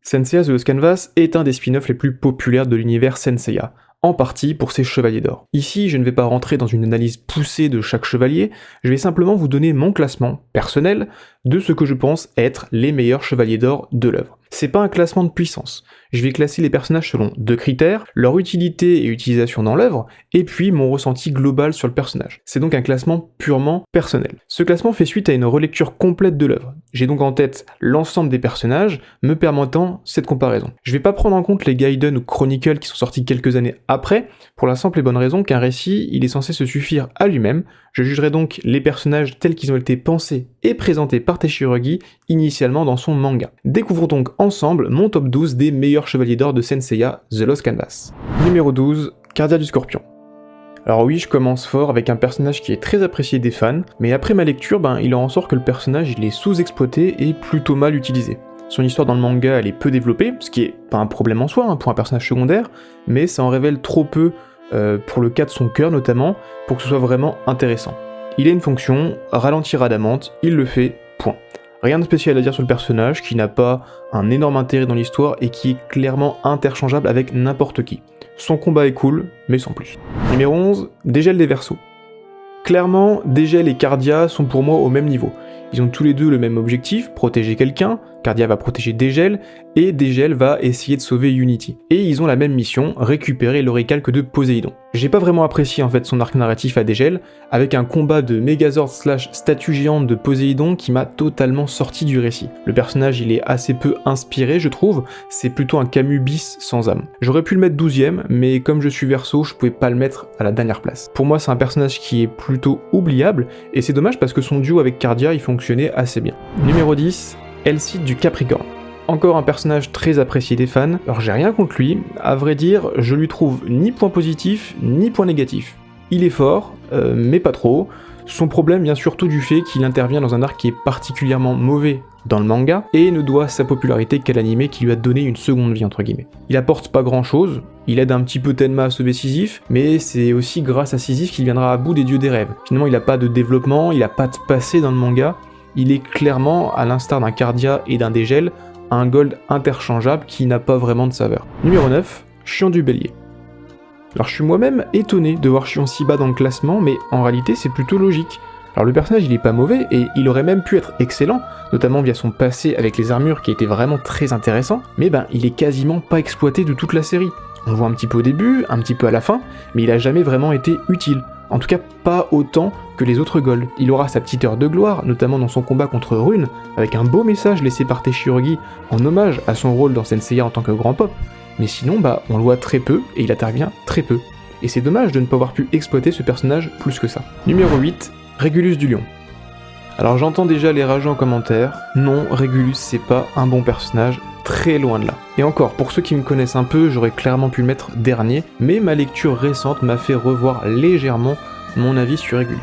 Senseiya The Lost Canvas est un des spin-offs les plus populaires de l'univers Senseiya, en partie pour ses chevaliers d'or. Ici, je ne vais pas rentrer dans une analyse poussée de chaque chevalier, je vais simplement vous donner mon classement personnel de ce que je pense être les meilleurs chevaliers d'or de l'œuvre. C'est pas un classement de puissance, je vais classer les personnages selon deux critères, leur utilité et utilisation dans l'œuvre, et puis mon ressenti global sur le personnage. C'est donc un classement purement personnel. Ce classement fait suite à une relecture complète de l'œuvre. J'ai donc en tête l'ensemble des personnages, me permettant cette comparaison. Je vais pas prendre en compte les Gaiden ou Chronicle qui sont sortis quelques années après, pour la simple et bonne raison qu'un récit, il est censé se suffire à lui-même. Je jugerai donc les personnages tels qu'ils ont été pensés et présentés par Teishi initialement dans son manga. Découvrons donc ensemble mon top 12 des meilleurs chevaliers d'or de Senseiya The Lost Canvas. Numéro 12, Cardia du Scorpion. Alors oui, je commence fort avec un personnage qui est très apprécié des fans, mais après ma lecture, il en ressort que le personnage il est sous-exploité et plutôt mal utilisé. Son histoire dans le manga elle est peu développée, ce qui est pas un problème en soi pour un personnage secondaire, mais ça en révèle trop peu pour le cas de son cœur notamment, pour que ce soit vraiment intéressant. Il a une fonction, ralentir Adamante, il le fait, point. Rien de spécial à dire sur le personnage, qui n'a pas un énorme intérêt dans l'histoire et qui est clairement interchangeable avec n'importe qui. Son combat est cool, mais sans plus. Numéro 11, Dégel des Verseaux. Clairement, Dégel et Cardia sont pour moi au même niveau. Ils ont tous les deux le même objectif, protéger quelqu'un, Cardia va protéger Dégel, et Dégel va essayer de sauver Unity. Et ils ont la même mission, récupérer l'oricalque de Poséidon. J'ai pas vraiment apprécié en fait son arc narratif à Dégel, avec un combat de Megazord / statue géante de Poséidon qui m'a totalement sorti du récit. Le personnage il est assez peu inspiré je trouve, c'est plutôt un Camus bis sans âme. J'aurais pu le mettre 12ème, mais comme je suis Verseau, je pouvais pas le mettre à la dernière place. Pour moi c'est un personnage qui est plutôt oubliable, et c'est dommage parce que son duo avec Cardia il fonctionnait assez bien. Numéro 10, Elcid du Capricorne. Encore un personnage très apprécié des fans, alors j'ai rien contre lui, à vrai dire, je lui trouve ni point positif, ni point négatif. Il est fort, mais pas trop. Son problème vient surtout du fait qu'il intervient dans un arc qui est particulièrement mauvais dans le manga, et ne doit sa popularité qu'à l'anime qui lui a donné une seconde vie entre guillemets. Il apporte pas grand chose, il aide un petit peu Tenma à sauver Sisyphe, mais c'est aussi grâce à Sisyphe qu'il viendra à bout des dieux des rêves. Finalement il a pas de développement, il a pas de passé dans le manga, il est clairement, à l'instar d'un Cardia et d'un Dégel, un gold interchangeable qui n'a pas vraiment de saveur. Numéro 9, Chion du Bélier. Alors je suis moi-même étonné de voir Chion si bas dans le classement, mais en réalité c'est plutôt logique. Alors le personnage il est pas mauvais, et il aurait même pu être excellent, notamment via son passé avec les armures qui était vraiment très intéressant, mais il est quasiment pas exploité de toute la série. On le voit un petit peu au début, un petit peu à la fin, mais il a jamais vraiment été utile. En tout cas, pas autant que les autres Gold. Il aura sa petite heure de gloire, notamment dans son combat contre Rune, avec un beau message laissé par Teishi en hommage à son rôle dans Senseiya en tant que grand pop. Mais sinon, on le voit très peu, et il intervient très peu. Et c'est dommage de ne pas avoir pu exploiter ce personnage plus que ça. Numéro 8, Régulus du Lion. Alors j'entends déjà les rages en commentaire, non, Régulus c'est pas un bon personnage, très loin de là. Et encore, pour ceux qui me connaissent un peu, j'aurais clairement pu le mettre dernier, mais ma lecture récente m'a fait revoir légèrement mon avis sur Régulus.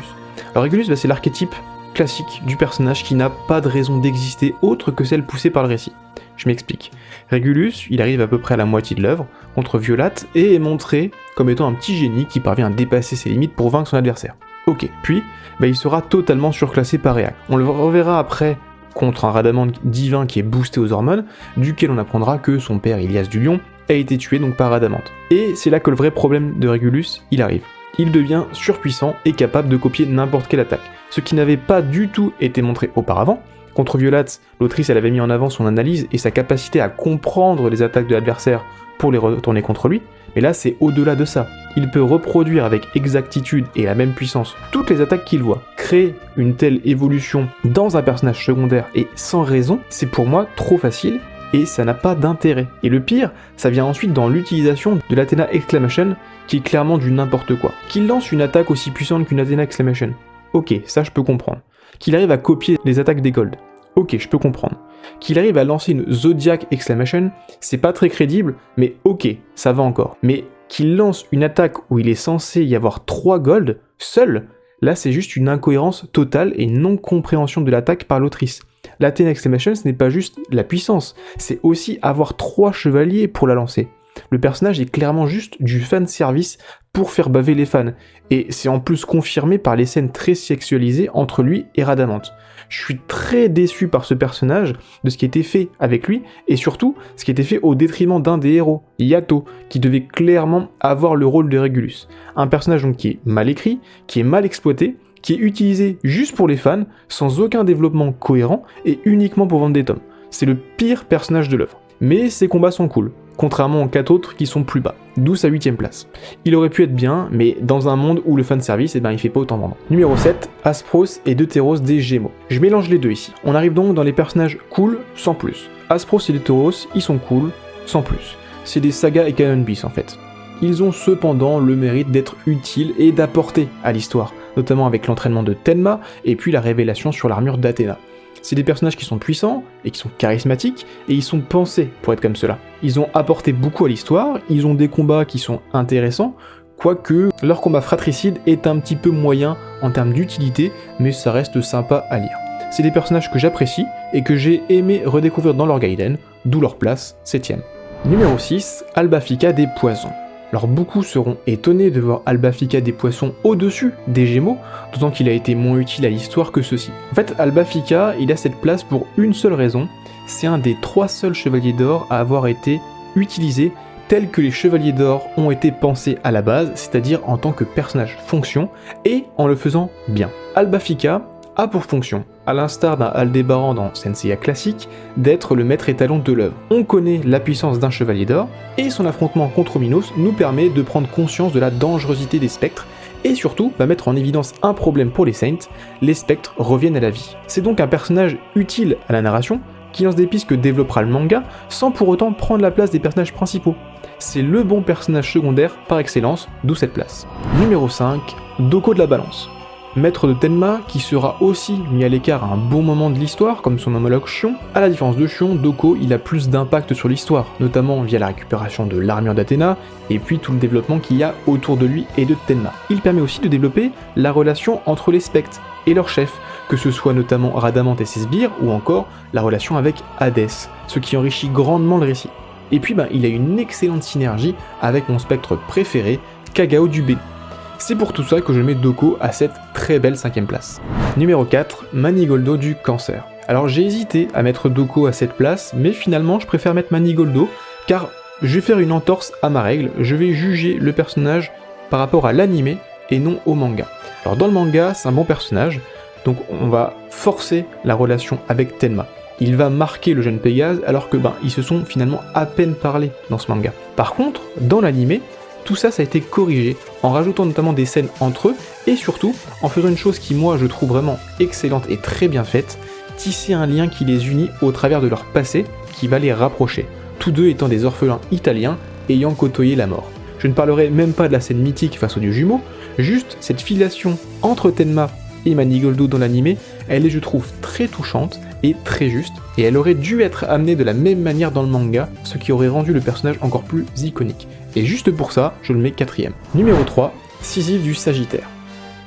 Alors Régulus, c'est l'archétype classique du personnage qui n'a pas de raison d'exister autre que celle poussée par le récit. Je m'explique. Régulus, il arrive à peu près à la moitié de l'œuvre, contre Violate, et est montré comme étant un petit génie qui parvient à dépasser ses limites pour vaincre son adversaire. Ok, puis, il sera totalement surclassé par Réac. On le reverra après contre un Radamant divin qui est boosté aux hormones, duquel on apprendra que son père Ilias du Lion a été tué donc par Radamant. Et c'est là que le vrai problème de Régulus, il arrive. Il devient surpuissant et capable de copier n'importe quelle attaque, ce qui n'avait pas du tout été montré auparavant. Contre Violate, l'autrice elle avait mis en avant son analyse et sa capacité à comprendre les attaques de l'adversaire pour les retourner contre lui, mais là c'est au-delà de ça. Il peut reproduire avec exactitude et la même puissance toutes les attaques qu'il voit. Créer une telle évolution dans un personnage secondaire et sans raison, c'est pour moi trop facile et ça n'a pas d'intérêt. Et le pire, ça vient ensuite dans l'utilisation de l'Athena Exclamation qui est clairement du n'importe quoi. Qu'il lance une attaque aussi puissante qu'une Athena Exclamation, ok, ça je peux comprendre. Qu'il arrive à copier les attaques des Gold, ok, je peux comprendre. Qu'il arrive à lancer une Zodiac Exclamation, c'est pas très crédible, mais ok, ça va encore. Mais qu'il lance une attaque où il est censé y avoir 3 Gold, seul, là c'est juste une incohérence totale et une non-compréhension de l'attaque par l'autrice. L'Athena Exclamation, ce n'est pas juste la puissance, c'est aussi avoir 3 chevaliers pour la lancer. Le personnage est clairement juste du fanservice pour faire baver les fans, et c'est en plus confirmé par les scènes très sexualisées entre lui et Radamant. Je suis très déçu par ce personnage, de ce qui a été fait avec lui, et surtout, ce qui a été fait au détriment d'un des héros, Yato, qui devait clairement avoir le rôle de Régulus. Un personnage donc qui est mal écrit, qui est mal exploité, qui est utilisé juste pour les fans, sans aucun développement cohérent, et uniquement pour vendre des tomes. C'est le pire personnage de l'œuvre. Mais ses combats sont cool, contrairement aux 4 autres qui sont plus bas, d'où sa 8ème place. Il aurait pu être bien, mais dans un monde où le fanservice, il fait pas autant vendre. Numéro 7, Aspros et Deutéros des Gémeaux. Je mélange les deux ici. On arrive donc dans les personnages cool, sans plus. Aspros et Deutéros, ils sont cool, sans plus. C'est des sagas et canon bis en fait. Ils ont cependant le mérite d'être utiles et d'apporter à l'histoire, notamment avec l'entraînement de Tenma et puis la révélation sur l'armure d'Athéna. C'est des personnages qui sont puissants et qui sont charismatiques, et ils sont pensés pour être comme cela. Ils ont apporté beaucoup à l'histoire, ils ont des combats qui sont intéressants, quoique leur combat fratricide est un petit peu moyen en termes d'utilité, mais ça reste sympa à lire. C'est des personnages que j'apprécie et que j'ai aimé redécouvrir dans leur Gaiden, d'où leur place 7ème. Numéro 6, Albafika des Poissons. Alors beaucoup seront étonnés de voir Albafika des Poissons au-dessus des Gémeaux, d'autant qu'il a été moins utile à l'histoire que ceux-ci. En fait, Albafika, il a cette place pour une seule raison, c'est un des 3 seuls Chevaliers d'Or à avoir été utilisé tel que les Chevaliers d'Or ont été pensés à la base, c'est-à-dire en tant que personnage fonction, et en le faisant bien. Albafika a pour fonction, à l'instar d'un Aldébaran dans Senseiya classique, d'être le maître étalon de l'œuvre. On connaît la puissance d'un Chevalier d'Or, et son affrontement contre Minos nous permet de prendre conscience de la dangerosité des spectres, et surtout va mettre en évidence un problème pour les Saints, les spectres reviennent à la vie. C'est donc un personnage utile à la narration, qui lance des pistes que développera le manga, sans pour autant prendre la place des personnages principaux. C'est le bon personnage secondaire par excellence, d'où cette place. Numéro 5, Doko de la Balance. Maître de Tenma, qui sera aussi mis à l'écart à un bon moment de l'histoire, comme son homologue Shion. À la différence de Shion, Doko il a plus d'impact sur l'histoire, notamment via la récupération de l'armure d'Athéna, et puis tout le développement qu'il y a autour de lui et de Tenma. Il permet aussi de développer la relation entre les spectres et leur chef, que ce soit notamment Rhadamante et ses sbires, ou encore la relation avec Hadès, ce qui enrichit grandement le récit. Et puis il a une excellente synergie avec mon spectre préféré, Kagao du B. C'est pour tout ça que je mets Doko à cette très belle 5ème place. Numéro 4, Manigoldo du Cancer. Alors j'ai hésité à mettre Doko à cette place, mais finalement je préfère mettre Manigoldo, car je vais faire une entorse à ma règle, je vais juger le personnage par rapport à l'anime et non au manga. Alors dans le manga, c'est un bon personnage, donc on va forcer la relation avec Tenma. Il va marquer le jeune Pégase, alors que ils se sont finalement à peine parlé dans ce manga. Par contre, dans l'anime, tout ça a été corrigé, en rajoutant notamment des scènes entre eux, et surtout en faisant une chose qui moi je trouve vraiment excellente et très bien faite, tisser un lien qui les unit au travers de leur passé, qui va les rapprocher, tous deux étant des orphelins italiens ayant côtoyé la mort. Je ne parlerai même pas de la scène mythique face aux dieux jumeaux, juste cette filiation entre Tenma et Manigoldo dans l'anime, elle est je trouve très touchante et très juste, et elle aurait dû être amenée de la même manière dans le manga, ce qui aurait rendu le personnage encore plus iconique. Et juste pour ça, je le mets 4ème. Numéro 3, Sisyphe du Sagittaire.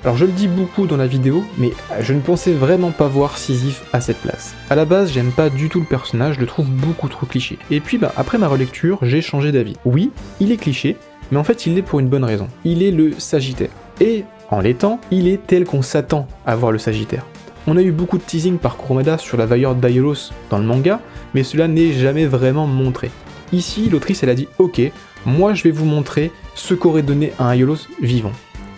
Alors je le dis beaucoup dans la vidéo, mais je ne pensais vraiment pas voir Sisyphe à cette place. À la base, j'aime pas du tout le personnage, je le trouve beaucoup trop cliché. Et puis après ma relecture, j'ai changé d'avis. Oui, il est cliché, mais en fait il l'est pour une bonne raison. Il est le Sagittaire. Et en l'étant, il est tel qu'on s'attend à voir le Sagittaire. On a eu beaucoup de teasing par Kurumada sur la Vailleur d'Aiolos dans le manga, mais cela n'est jamais vraiment montré. Ici, l'autrice elle a dit ok, moi je vais vous montrer ce qu'aurait donné un Aiolos vivant.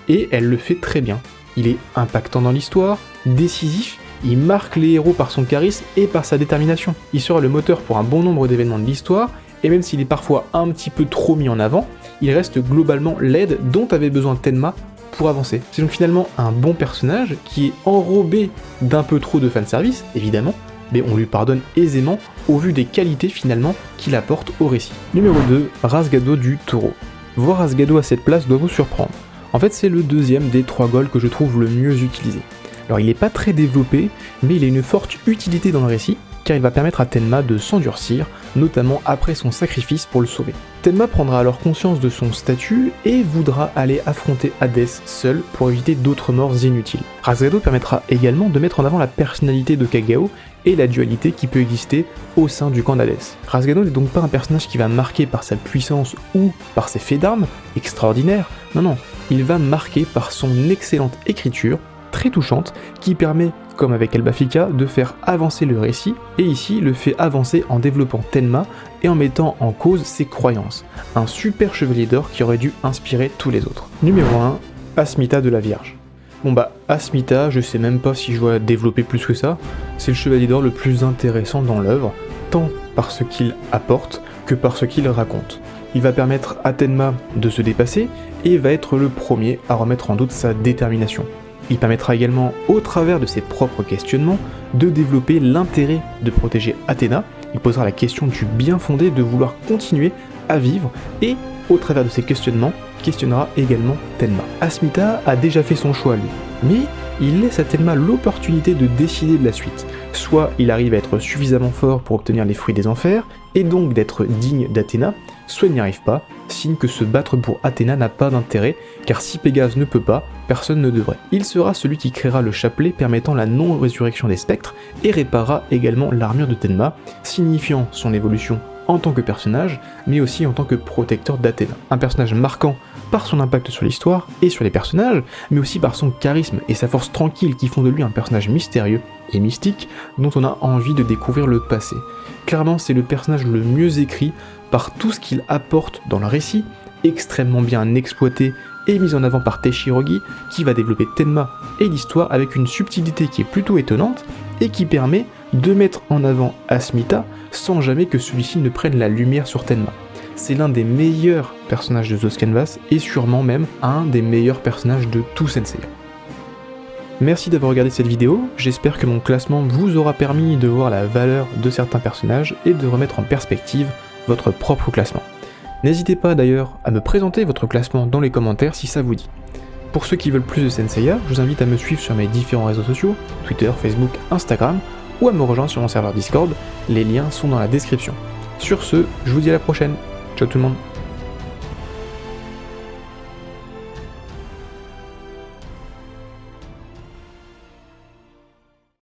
Et elle le fait très bien. Il est impactant dans l'histoire, décisif, il marque les héros par son charisme et par sa détermination. Il sera le moteur pour un bon nombre d'événements de l'histoire, et même s'il est parfois un petit peu trop mis en avant, il reste globalement l'aide dont avait besoin Tenma pour avancer. C'est donc finalement un bon personnage qui est enrobé d'un peu trop de fanservice, évidemment, mais on lui pardonne aisément au vu des qualités finalement qu'il apporte au récit. Numéro 2, Rasgado du Taureau. Voir Rasgado à cette place doit vous surprendre. En fait, c'est le deuxième des 3 Gols que je trouve le mieux utilisé. Alors il n'est pas très développé, mais il a une forte utilité dans le récit, car il va permettre à Tenma de s'endurcir, notamment après son sacrifice pour le sauver. Tenma prendra alors conscience de son statut et voudra aller affronter Hadès seul pour éviter d'autres morts inutiles. Rasgado permettra également de mettre en avant la personnalité de Kagao et la dualité qui peut exister au sein du camp d'Hadès. Rasgado n'est donc pas un personnage qui va marquer par sa puissance ou par ses faits d'armes extraordinaires, non, il va marquer par son excellente écriture, très touchante qui permet, comme avec Elbafika, de faire avancer le récit, et ici le fait avancer en développant Tenma et en mettant en cause ses croyances. Un super chevalier d'or qui aurait dû inspirer tous les autres. Numéro 1, Asmita de la Vierge. Bon bah, Asmita, je sais même pas si je dois développer plus que ça, c'est le chevalier d'or le plus intéressant dans l'œuvre, tant par ce qu'il apporte que par ce qu'il raconte. Il va permettre à Tenma de se dépasser et va être le premier à remettre en doute sa détermination. Il permettra également, au travers de ses propres questionnements, de développer l'intérêt de protéger Athéna. Il posera la question du bien fondé de vouloir continuer à vivre et, au travers de ses questionnements, questionnera également Tenma. Asmita a déjà fait son choix lui, mais il laisse à Tenma l'opportunité de décider de la suite. Soit il arrive à être suffisamment fort pour obtenir les fruits des enfers, et donc d'être digne d'Athéna, soit il n'y arrive pas, signe que se battre pour Athéna n'a pas d'intérêt, car si Pégase ne peut pas, personne ne devrait. Il sera celui qui créera le chapelet permettant la non-résurrection des spectres, et réparera également l'armure de Tenma, signifiant son évolution en tant que personnage, mais aussi en tant que protecteur d'Athéna. Un personnage marquant par son impact sur l'histoire et sur les personnages, mais aussi par son charisme et sa force tranquille qui font de lui un personnage mystérieux et mystique dont on a envie de découvrir le passé. Clairement, c'est le personnage le mieux écrit par tout ce qu'il apporte dans le récit, extrêmement bien exploité et mis en avant par Teichirogi, qui va développer Tenma et l'histoire avec une subtilité qui est plutôt étonnante et qui permet de mettre en avant Asmita sans jamais que celui-ci ne prenne la lumière sur Tenma. C'est l'un des meilleurs personnages de Zo's Canvas et sûrement même un des meilleurs personnages de tout Senseiya. Merci d'avoir regardé cette vidéo, j'espère que mon classement vous aura permis de voir la valeur de certains personnages et de remettre en perspective votre propre classement. N'hésitez pas d'ailleurs à me présenter votre classement dans les commentaires si ça vous dit. Pour ceux qui veulent plus de Senseiya, je vous invite à me suivre sur mes différents réseaux sociaux, Twitter, Facebook, Instagram, ou à me rejoindre sur mon serveur Discord, les liens sont dans la description. Sur ce, je vous dis à la prochaine, ciao tout le monde.